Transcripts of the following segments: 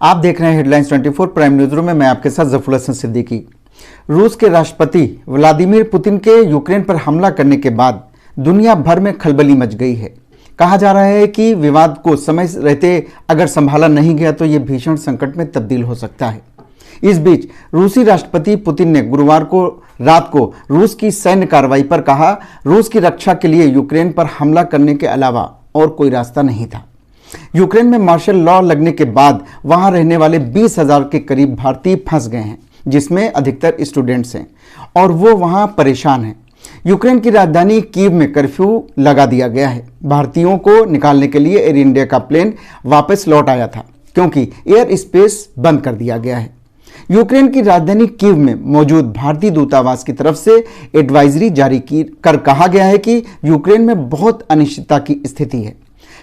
आप देख रहे हैं हेडलाइंस 24 प्राइम न्यूज रूम में। मैं आपके साथ जफर हसन सिद्दीकी। रूस के राष्ट्रपति व्लादिमीर पुतिन के यूक्रेन पर हमला करने के बाद दुनिया भर में खलबली मच गई है। कहा जा रहा है कि विवाद को समय रहते अगर संभाला नहीं गया तो यह भीषण संकट में तब्दील हो सकता है। इस बीच रूसी राष्ट्रपति पुतिन ने गुरुवार को रात को रूस की सैन्य कार्रवाई पर कहा, रूस की रक्षा के लिए यूक्रेन पर हमला करने के अलावा और कोई रास्ता नहीं था। यूक्रेन में मार्शल लॉ लगने के बाद वहां रहने वाले 20,000 के करीब भारतीय फंस गए हैं, जिसमें अधिकतर स्टूडेंट्स हैं और वो वहां परेशान हैं। यूक्रेन की राजधानी कीव में कर्फ्यू लगा दिया गया है। भारतीयों को निकालने के लिए एयर इंडिया का प्लेन वापस लौट आया था क्योंकि एयर स्पेस बंद कर दिया गया है। यूक्रेन की राजधानी कीव में मौजूद भारतीय दूतावास की तरफ से एडवाइजरी जारी कर कहा गया है कि यूक्रेन में बहुत अनिश्चितता की स्थिति है।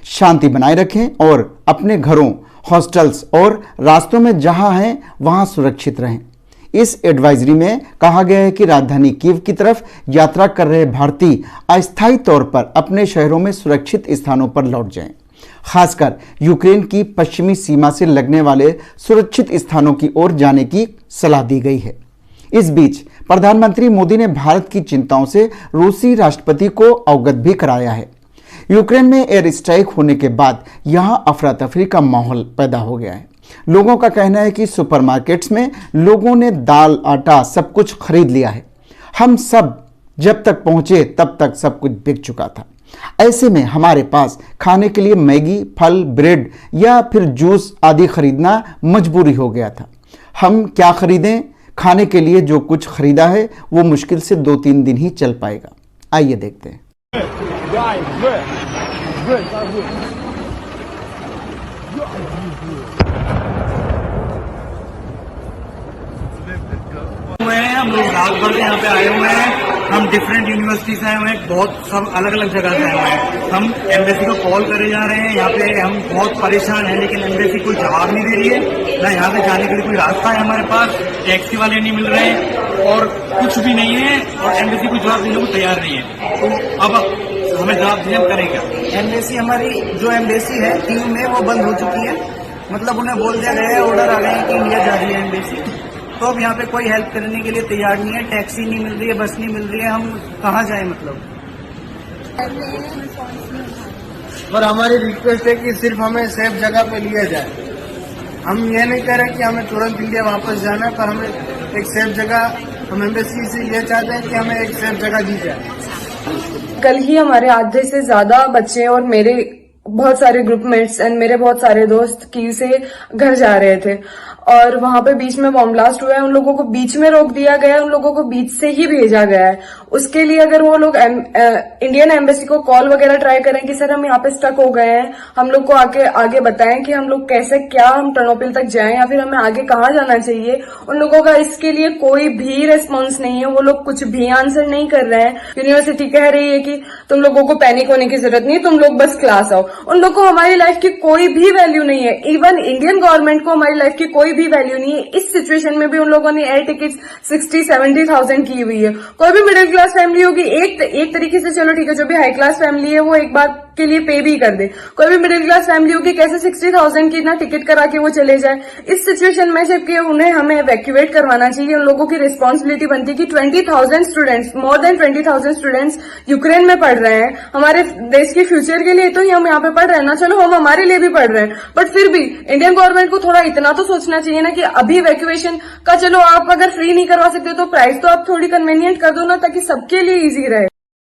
शांति बनाए रखें और अपने घरों, हॉस्टल्स और रास्तों में जहां हैं वहां सुरक्षित रहें। इस एडवाइजरी में कहा गया है कि राजधानी कीव की तरफ यात्रा कर रहे भारतीय अस्थायी तौर पर अपने शहरों में सुरक्षित स्थानों पर लौट जाएं। खासकर यूक्रेन की पश्चिमी सीमा से लगने वाले सुरक्षित स्थानों की ओर जाने की सलाह दी गई है। इस बीच प्रधानमंत्री मोदी ने भारत की चिंताओं से रूसी राष्ट्रपति को अवगत भी कराया है। यूक्रेन में एयर स्ट्राइक होने के बाद यहां अफरा तफरी का माहौल पैदा हो गया है। लोगों का कहना है कि सुपरमार्केट्स में लोगों ने दाल, आटा सब कुछ खरीद लिया है। हम सब जब तक पहुंचे तब तक सब कुछ बिक चुका था। ऐसे में हमारे पास खाने के लिए मैगी, फल, ब्रेड या फिर जूस आदि खरीदना मजबूरी हो गया था। हम क्या खरीदें? खाने के लिए जो कुछ खरीदा है वो मुश्किल से 2-3 दिन ही चल पाएगा। आइए देखते हैं। हम लोग रात भर यहाँ पे आए हुए हैं। हम डिफरेंट यूनिवर्सिटी से आए हुए हैं, बहुत सब अलग अलग जगह से आए हुए हैं। हम एम्बेसी को कॉल करे जा रहे हैं। यहाँ पे हम बहुत परेशान हैं, लेकिन एम्बेसी कोई जवाब नहीं दे रही है। ना यहाँ से जाने के लिए कोई रास्ता है हमारे पास, टैक्सी वाले नहीं मिल रहे हैं और कुछ भी नहीं है और एम्बेसी कोई जवाब देने को तैयार नहीं है। तो अब हमें जवाब दीजिए, हम करें क्या? एम्बेसी हमारी जो एम्बेसी है कीव में वो बंद हो चुकी है। मतलब उन्हें बोल दिया गया है, ऑर्डर आ गए हैं कि इंडिया जा रही है एम्बेसी। तो अब यहाँ पे कोई हेल्प करने के लिए तैयार नहीं है। टैक्सी नहीं मिल रही है, बस नहीं मिल रही है। हम कहाँ जाएं? मतलब पर हमारी रिक्वेस्ट है कि सिर्फ हमें सेफ जगह पे लिया जाए। हम ये नहीं कह रहे कि हमें तुरंत इंडिया वापस जाना है, पर हमें एक सेफ जगह, हम एम्बेसी से ये चाहते हैं कि हमें एक सेफ जगह दी जाए। कल ही हमारे आधे से ज्यादा बच्चे और मेरे बहुत सारे ग्रुपमेट्स एंड मेरे बहुत सारे दोस्त कीव से घर जा रहे थे और वहां पे बीच में बॉम्ब ब्लास्ट हुआ है। उन लोगों को बीच में रोक दिया गया है, उन लोगों को बीच से ही भेजा गया है। उसके लिए अगर वो लोग इंडियन एम्बेसी को कॉल वगैरह ट्राई करें कि सर हम यहाँ पे स्टक हो गए हैं, हम लोग को आगे बताएं कि हम लोग कैसे, क्या हम टर्नोपिल तक जाएं या फिर हमें आगे कहाँ जाना चाहिए, उन लोगों का इसके लिए कोई भी रिस्पॉन्स नहीं है। वो लोग कुछ भी आंसर नहीं कर रहे हैं। यूनिवर्सिटी कह रही है कि तुम लोगों को पैनिक होने की जरूरत नहीं, तुम लोग बस क्लास आओ। उन लोगों को हमारी लाइफ की कोई भी वैल्यू नहीं है। इवन इंडियन गवर्नमेंट को हमारी लाइफ की कोई भी वैल्यू नहीं है। इस सिचुएशन में भी उन लोगों ने एयर टिकट 60-70,000 की हुई है। कोई भी मिडिल क्लास फैमिली होगी, एक तरीके से चलो ठीक है, जो भी हाई क्लास फैमिली है वो एक बार के लिए पे भी कर दे। कोई भी मिडिल क्लास फैमिली होगी, कैसे 60,000 की ना टिकट करा के वो चले जाए। इस सिचुएशन में जबकि उन्हें हमें इवैक्यूएट करवाना चाहिए। उन लोगों की रिस्पॉन्सिबिलिटी बनती है कि 20,000 students, more than 20,000 students Ukraine में पढ़ रहे हैं। हमारे देश के फ्यूचर के लिए तो ही हम यहाँ पे पढ़ रहे हैं ना, चलो हम हमारे लिए भी पढ़ रहे हैं, बट फिर भी इंडियन गवर्नमेंट को थोड़ा इतना तो सोचना चाहिए ना कि अभी इवैक्यूएशन का, चलो आप अगर फ्री नहीं करवा सकते तो प्राइस तो आप थोड़ी कन्वीनियंट कर दो ना, ताकि सबके लिए इजी रहे।